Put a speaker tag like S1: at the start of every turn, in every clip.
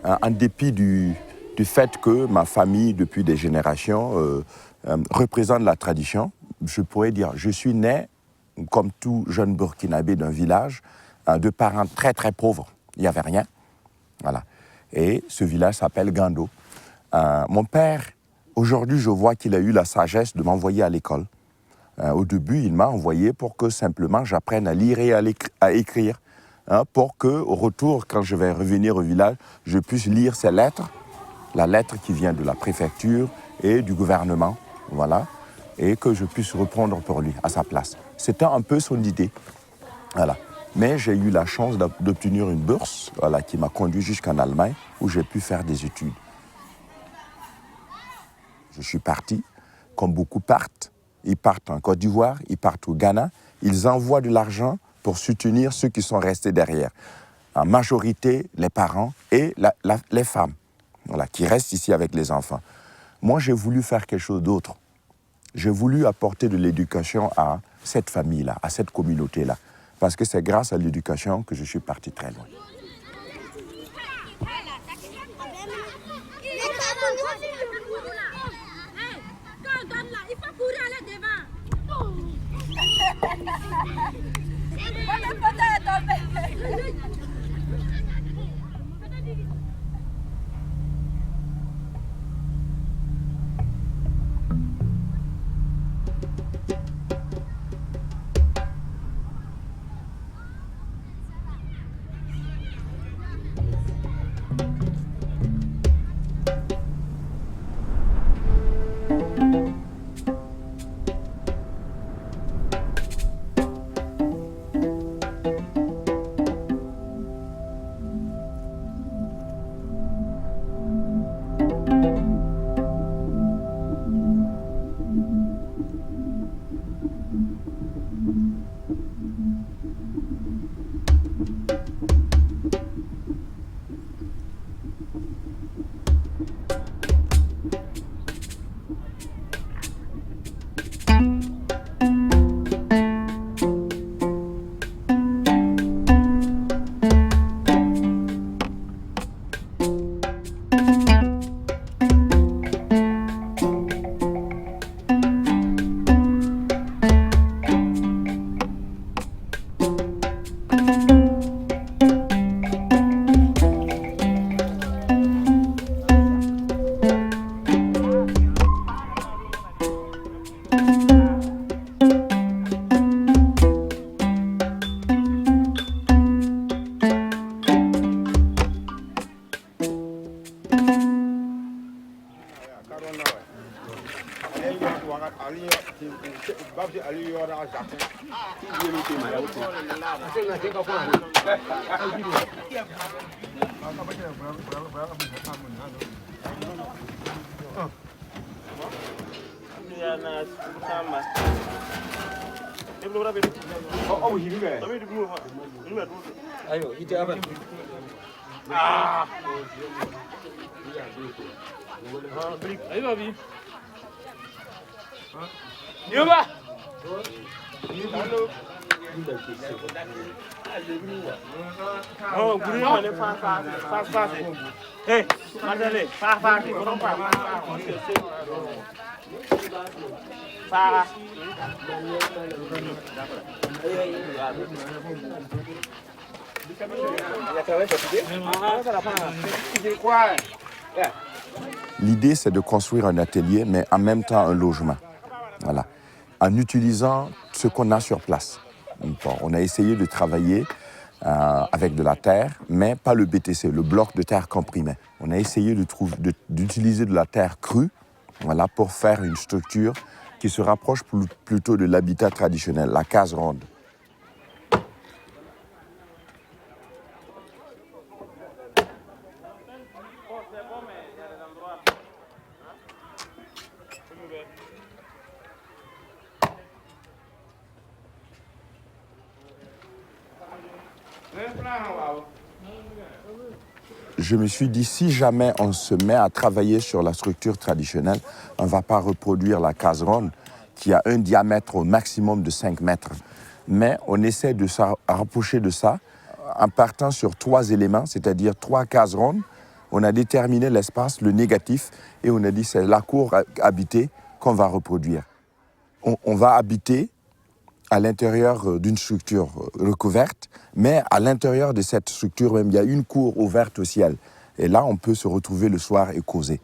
S1: en dépit du fait que ma famille, depuis des générations, représente la tradition. Je pourrais dire, je suis né, comme tout jeune Burkinabé d'un village, de parents très très pauvres. Il n'y avait rien. Voilà. Et ce village s'appelle Gando. Mon père, aujourd'hui, je vois qu'il a eu la sagesse de m'envoyer à l'école. Au début, il m'a envoyé pour que simplement j'apprenne à lire et à écrire. Pour qu'au retour, quand je vais revenir au village, je puisse lire ces lettres, la lettre qui vient de la préfecture et du gouvernement, voilà, et que je puisse reprendre pour lui à sa place. C'était un peu son idée. Voilà. Mais j'ai eu la chance d'obtenir une bourse, voilà, qui m'a conduit jusqu'en Allemagne, où j'ai pu faire des études. Je suis parti, comme beaucoup partent. Ils partent en Côte d'Ivoire, ils partent au Ghana. Ils envoient de l'argent pour soutenir ceux qui sont restés derrière. En majorité, les parents et les femmes, voilà, qui restent ici avec les enfants. Moi, j'ai voulu faire quelque chose d'autre. J'ai voulu apporter de l'éducation à cette famille-là, à cette communauté-là. Parce que c'est grâce à l'éducation que je suis parti très loin. L'idée, c'est de construire un atelier, mais en même temps un logement. Voilà. En utilisant ce qu'on a sur place. Bon, on a essayé de travailler avec de la terre, mais pas le BTC, le bloc de terre comprimé. On a essayé d'utiliser de la terre crue, voilà, pour faire une structure qui se rapproche plutôt de l'habitat traditionnel, la case ronde. Je me suis dit, si jamais on se met à travailler sur la structure traditionnelle, on ne va pas reproduire la case ronde qui a un diamètre au maximum de 5 mètres. Mais on essaie de se rapprocher de ça en partant sur 3 éléments, c'est-à-dire 3 cases rondes, On a déterminé l'espace, le négatif, et on a dit c'est la cour habitée qu'on va reproduire. On va habiter à l'intérieur d'une structure recouverte, mais à l'intérieur de cette structure même, il y a une cour ouverte au ciel. Et là, on peut se retrouver le soir et causer.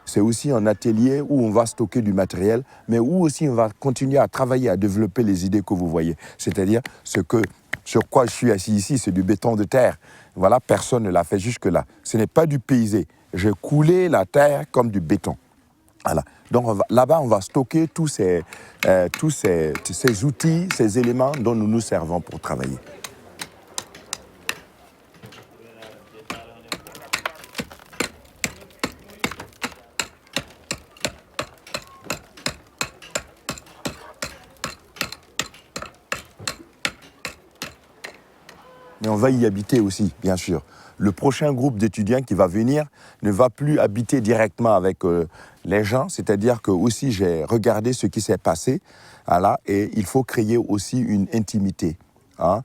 S1: C'est aussi un atelier où on va stocker du matériel, mais où aussi on va continuer à travailler, à développer les idées que vous voyez. C'est-à-dire, sur quoi je suis assis ici, c'est du béton de terre. Voilà, personne ne l'a fait jusque-là. Ce n'est pas du paysé. J'ai coulé la terre comme du béton. Voilà. Donc là-bas, on va stocker tous ces outils, ces éléments dont nous nous servons pour travailler. Mais on va y habiter aussi, bien sûr. Le prochain groupe d'étudiants qui va venir ne va plus habiter directement avec les gens, c'est-à-dire que aussi j'ai regardé ce qui s'est passé, voilà, et il faut créer aussi une intimité, hein,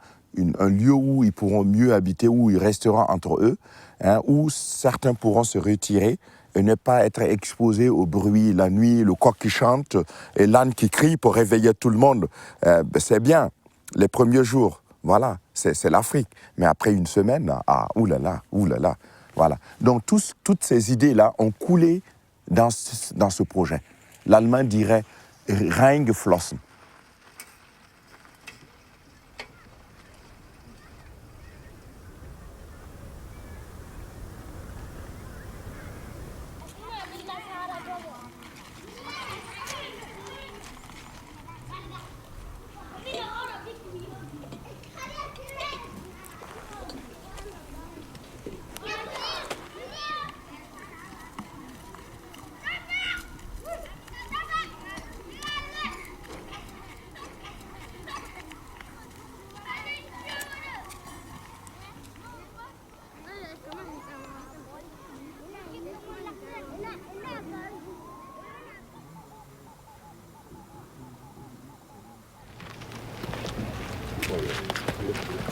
S1: un lieu où ils pourront mieux habiter, où ils resteront entre eux, hein, où certains pourront se retirer et ne pas être exposés au bruit la nuit, le coq qui chante et l'âne qui crie pour réveiller tout le monde. C'est bien, les premiers jours. Voilà, c'est l'Afrique. Mais après une semaine, oulala. Voilà. Donc toutes ces idées-là ont coulé dans ce projet. L'Allemand dirait reingeflossen.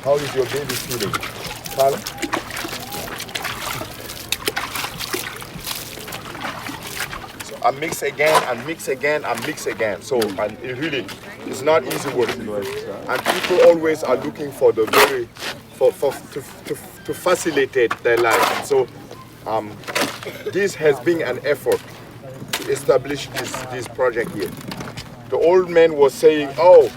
S1: How is your baby feeling? Carla? So I mix again, and mix again, and mix again. So and it really, it's not easy work. And people always are looking for the to facilitate their life. So this has been an effort to establish this project here. The old man was saying, oh,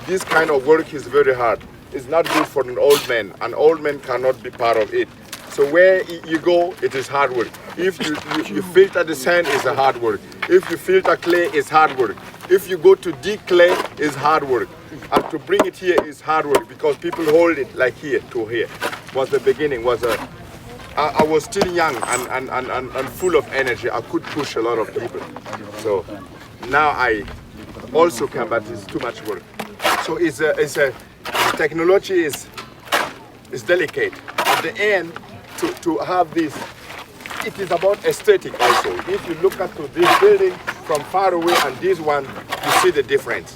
S1: this kind of work is very hard. It's not good for an old man. An old man cannot be part of it. So where you go, it is hard work. If you filter the sand, it's a hard work. If you filter clay, it's hard work. If you go to dig clay, it's hard work. And to bring it here is hard work because people hold it like here to here. Was the beginning. I was still young and full of energy. I could push a lot of people. So now I also can, but it's too much work. So technology is delicate. At the end, to have this, it is about aesthetic also. If you look at this building from far away and this one, you see the difference.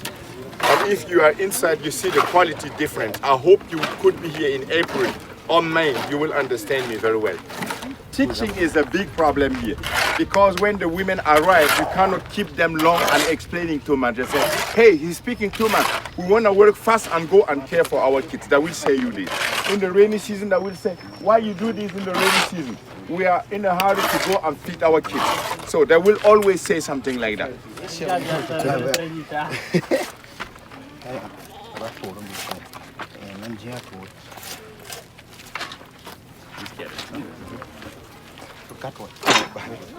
S1: And if you are inside, you see the quality difference. I hope you could be here in April or May. You will understand me very well. Teaching is a big problem here because when the women arrive, you cannot keep them long and explaining too much. They say, hey, he's speaking too much. We want to work fast and go and care for our kids. They will say you this. In the rainy season, they will say, why you do this in the rainy season? We are in a hurry to go and feed our kids. So they will always say something like that.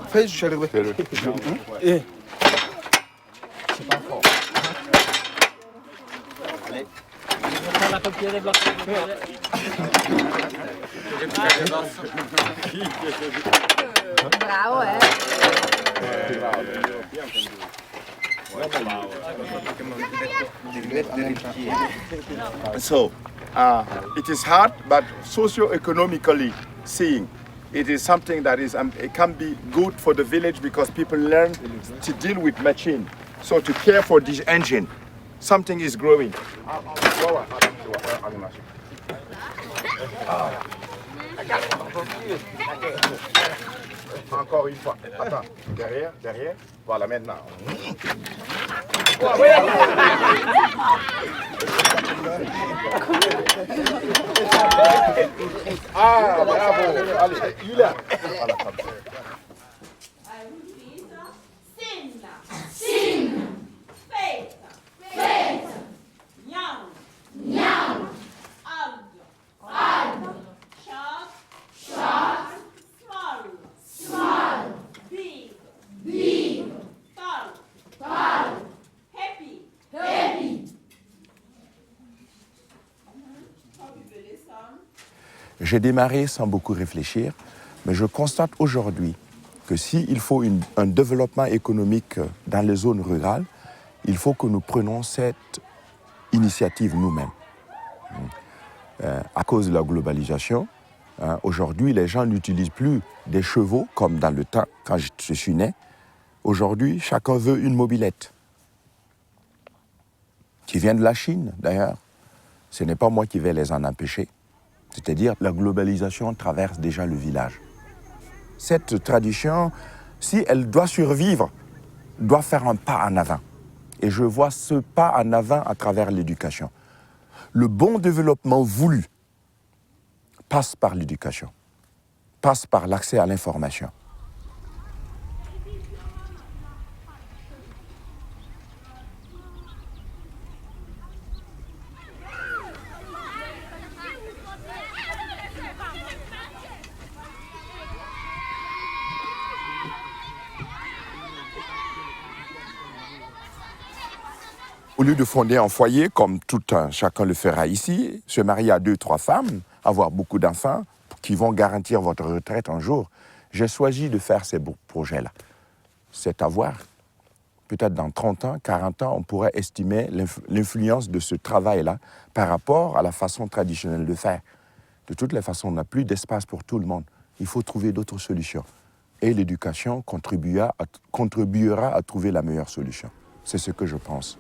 S2: Fais je le Et c'est pas fort. Allez.
S3: Bravo,
S1: So, it is hard, but socio-economically seeing, it is something that is it can be good for the village because people learn to deal with machine. So to care for this engine, something is growing. Encore une fois. Attends, derrière. Voilà, maintenant. Ah, bravo. Allez, Yulia. Voilà, comme ça. J'ai démarré sans beaucoup réfléchir, mais je constate aujourd'hui que s'il faut un développement économique dans les zones rurales, il faut que nous prenions cette initiative nous-mêmes. À cause de la globalisation, aujourd'hui, les gens n'utilisent plus des chevaux comme dans le temps, quand je suis né. Aujourd'hui, chacun veut une mobilette, qui vient de la Chine d'ailleurs. Ce n'est pas moi qui vais les en empêcher. C'est-à-dire la globalisation traverse déjà le village. Cette tradition, si elle doit survivre, doit faire un pas en avant. Et je vois ce pas en avant à travers l'éducation. Le bon développement voulu passe par l'éducation, passe par l'accès à l'information. Au lieu de fonder un foyer, comme chacun le fera ici, se marier à 2, 3 femmes, avoir beaucoup d'enfants qui vont garantir votre retraite un jour, j'ai choisi de faire ces beaux projets-là. C'est à voir. Peut-être dans 30 ans, 40 ans, on pourrait estimer l'influence de ce travail-là par rapport à la façon traditionnelle de faire. De toutes les façons, on n'a plus d'espace pour tout le monde. Il faut trouver d'autres solutions. Et l'éducation contribuera à trouver la meilleure solution. C'est ce que je pense.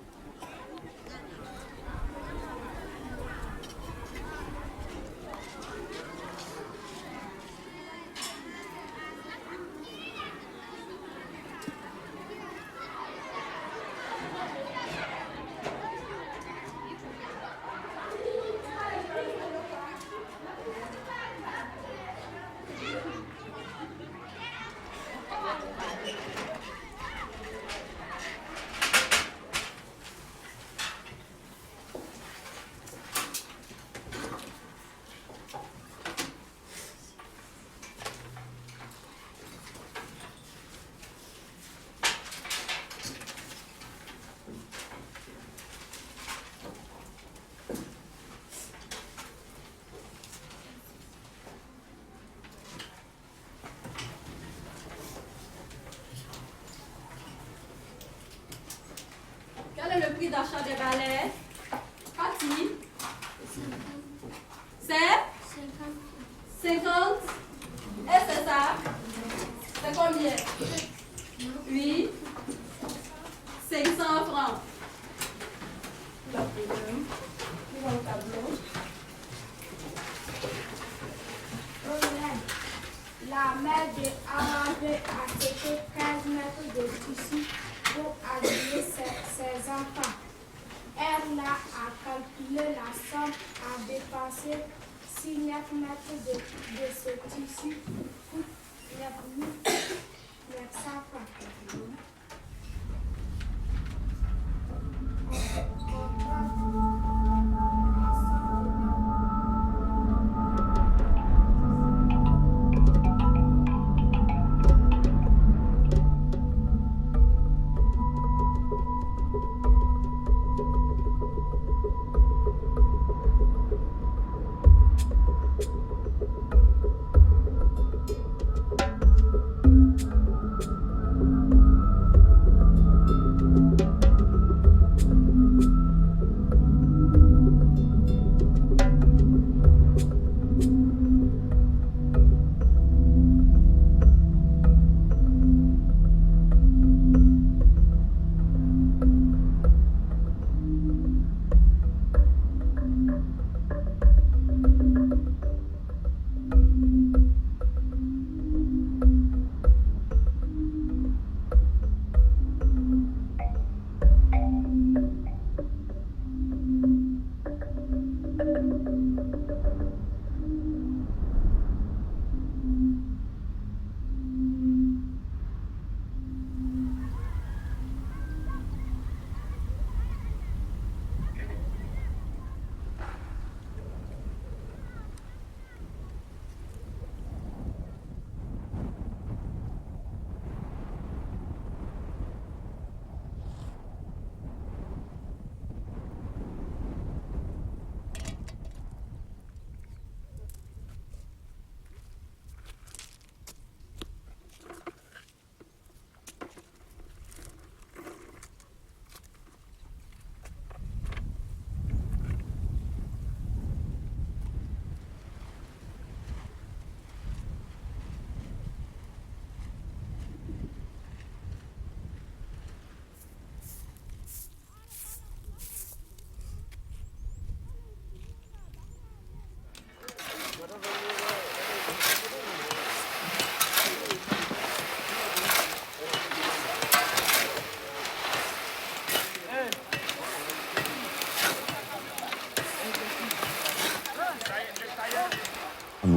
S4: Quel est le prix d'achat des balais? Cathy? C'est 50. Et c'est ça? C'est combien? Oui. 500 francs.
S5: La mère de Amadou a acheté 15 mètres de tissu pour habiller ses enfants. Elle a calculé la somme à dépenser si 9 mètres de ce tissu coûte 9 900 francs.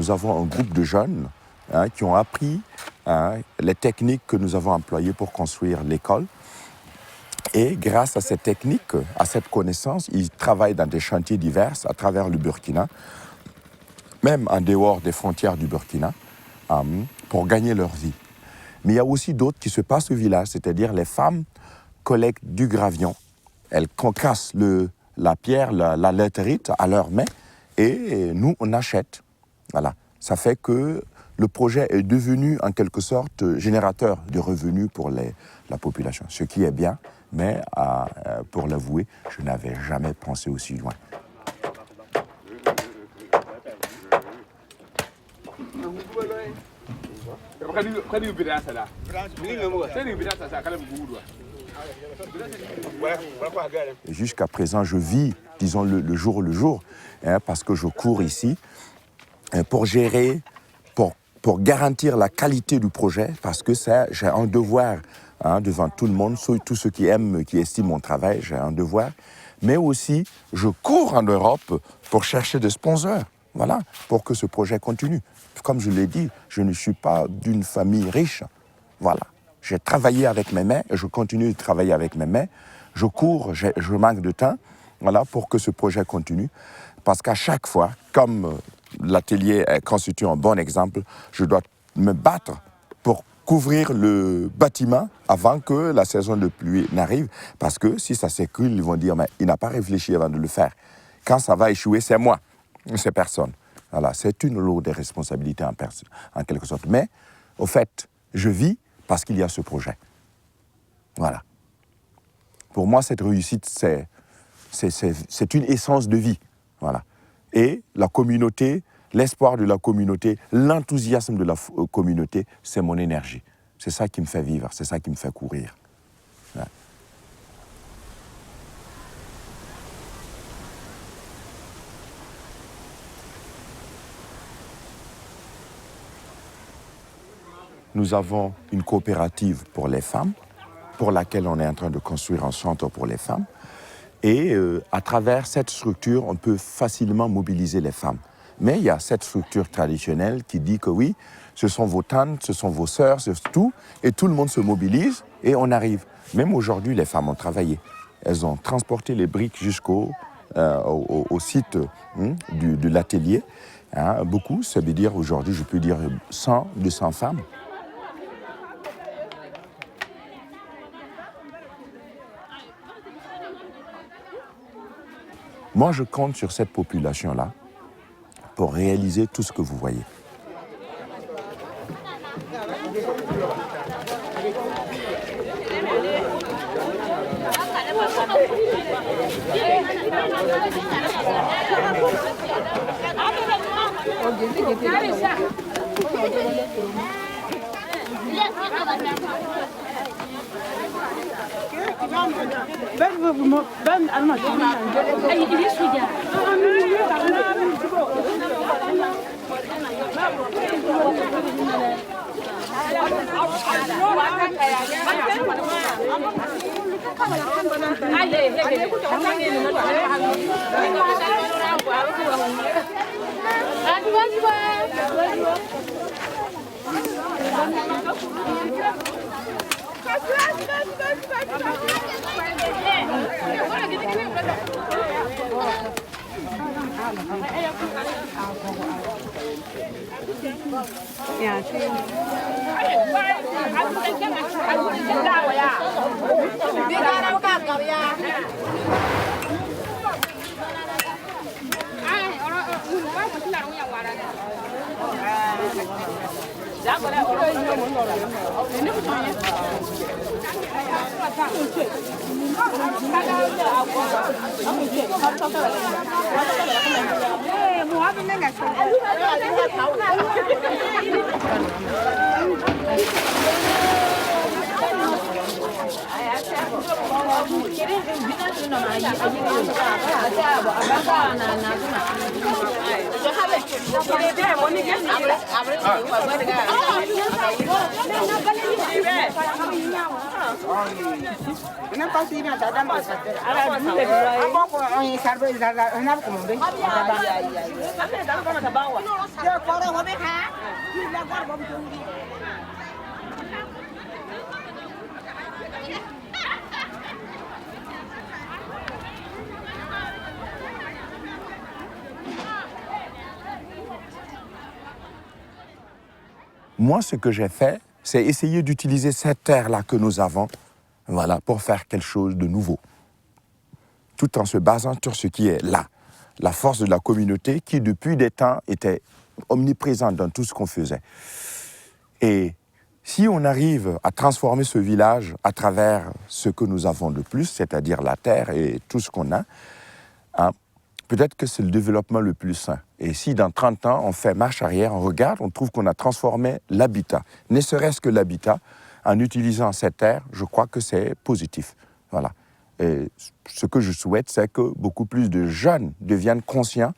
S1: nous avons un groupe de jeunes qui ont appris les techniques que nous avons employées pour construire l'école. Et grâce à cette technique, à cette connaissance, ils travaillent dans des chantiers divers à travers le Burkina, même en dehors des frontières du Burkina, pour gagner leur vie. Mais il y a aussi d'autres qui se passent au village, c'est-à-dire les femmes collectent du gravion. Elles concassent la pierre, la latérite à leurs mains et nous, on achète. Voilà. Ça fait que le projet est devenu en quelque sorte générateur de revenus pour la population, ce qui est bien, mais pour l'avouer, je n'avais jamais pensé aussi loin. Jusqu'à présent, je vis, disons, le jour le jour, parce que je cours ici pour gérer, pour garantir la qualité du projet, parce que j'ai un devoir devant tout le monde, tous ceux qui aiment, qui estiment mon travail, j'ai un devoir. Mais aussi, je cours en Europe pour chercher des sponsors, voilà, pour que ce projet continue. Comme je l'ai dit, je ne suis pas d'une famille riche, voilà. J'ai travaillé avec mes mains et je continue de travailler avec mes mains. Je cours, je manque de temps, voilà, pour que ce projet continue. Parce qu'à chaque fois, comme l'atelier constitue un bon exemple, je dois me battre pour couvrir le bâtiment avant que la saison de pluie n'arrive. Parce que si ça s'écroule, ils vont dire, mais il n'a pas réfléchi avant de le faire. Quand ça va échouer, c'est moi, c'est personne. Voilà, c'est une lourde responsabilité en quelque sorte. Mais, au fait, je vis parce qu'il y a ce projet. Voilà. Pour moi, cette réussite, c'est une essence de vie. Voilà. Et la communauté, l'espoir de la communauté, l'enthousiasme de la communauté, c'est mon énergie. C'est ça qui me fait vivre, c'est ça qui me fait courir. Ouais. Nous avons une coopérative pour les femmes, pour laquelle on est en train de construire un centre pour les femmes. Et à travers cette structure, on peut facilement mobiliser les femmes. Mais il y a cette structure traditionnelle qui dit que oui, ce sont vos tantes, ce sont vos sœurs, c'est tout, et tout le monde se mobilise et on arrive. Même aujourd'hui, les femmes ont travaillé. Elles ont transporté les briques jusqu'au site de l'atelier. Beaucoup, ça veut dire aujourd'hui, je peux dire 100, 200 femmes. Moi, je compte sur cette population-là pour réaliser tout ce que vous voyez. Moi, ce que j'ai fait, c'est essayer d'utiliser cette terre-là que nous avons, voilà, pour faire quelque chose de nouveau. Tout en se basant sur ce qui est là, la force de la communauté qui, depuis des temps, était omniprésente dans tout ce qu'on faisait. Et si on arrive à transformer ce village à travers ce que nous avons de plus, c'est-à-dire la terre et tout ce qu'on a, hein, peut-être que c'est le développement le plus sain. Et si dans 30 ans, on fait marche arrière, on regarde, on trouve qu'on a transformé l'habitat, ne serait-ce que l'habitat, en utilisant cette terre, je crois que c'est positif. Voilà. Et ce que je souhaite, c'est que beaucoup plus de jeunes deviennent conscients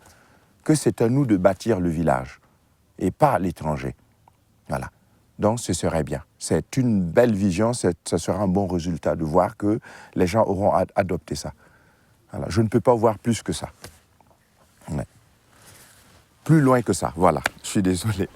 S1: que c'est à nous de bâtir le village et pas à l'étranger. Voilà. Donc, ce serait bien. C'est une belle vision, ça sera un bon résultat de voir que les gens auront adopté ça. Voilà. Je ne peux pas voir plus que ça. Ouais. Plus loin que ça, voilà. Je suis désolé.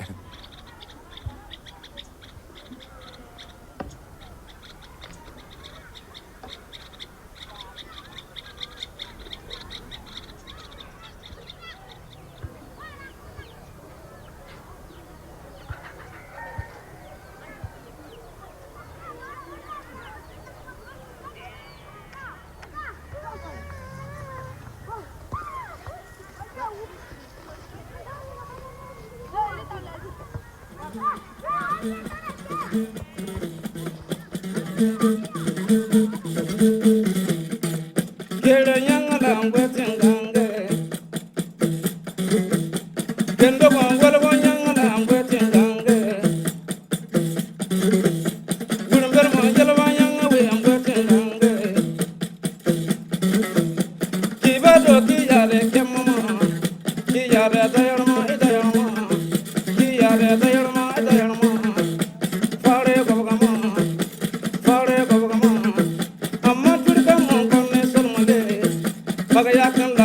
S6: Bagaya kan